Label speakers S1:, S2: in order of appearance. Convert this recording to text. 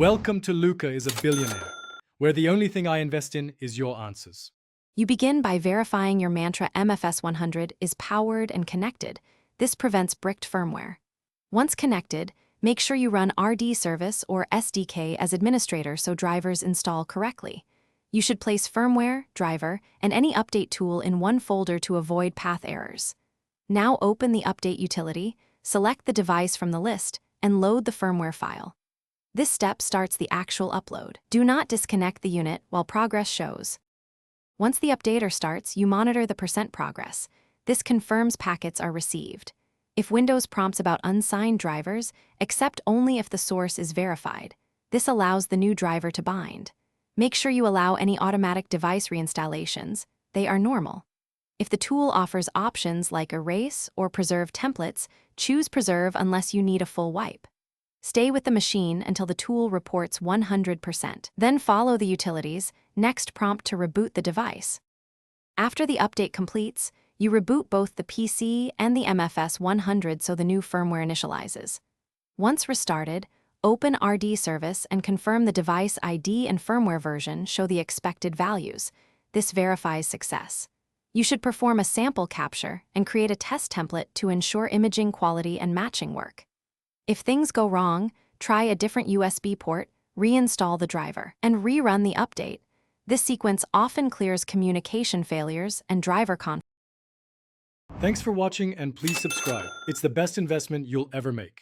S1: Welcome to Luca is a Billionaire, where the only thing I invest in is your answers.
S2: You begin by verifying your Mantra MFS100 is powered and connected. This prevents bricked firmware. Once connected, make sure you run RD Service or SDK as administrator so drivers install correctly. You should place firmware, driver, and any update tool in one folder to avoid path errors. Now open the update utility, select the device from the list, and load the firmware file. This step starts the actual upload. Do not disconnect the unit while progress shows. Once the updater starts, you monitor the % progress. This confirms packets are received. If Windows prompts about unsigned drivers, accept only if the source is verified. This allows the new driver to bind. Make sure you allow any automatic device reinstallations. They are normal. If the tool offers options like erase or preserve templates, choose preserve unless you need a full wipe. Stay with the machine until the tool reports 100%. Then follow the utilities, next prompt to reboot the device. After the update completes, you reboot both the PC and the MFS100 so the new firmware initializes. Once restarted, open RD Service and confirm the device ID and firmware version show the expected values. This verifies success. You should perform a sample capture and create a test template to ensure imaging quality and matching work. If things go wrong, try a different USB port, reinstall the driver, and rerun the update. This sequence often clears communication failures and driver conflicts.
S1: Thanks for watching and please subscribe. It's the best investment you'll ever make.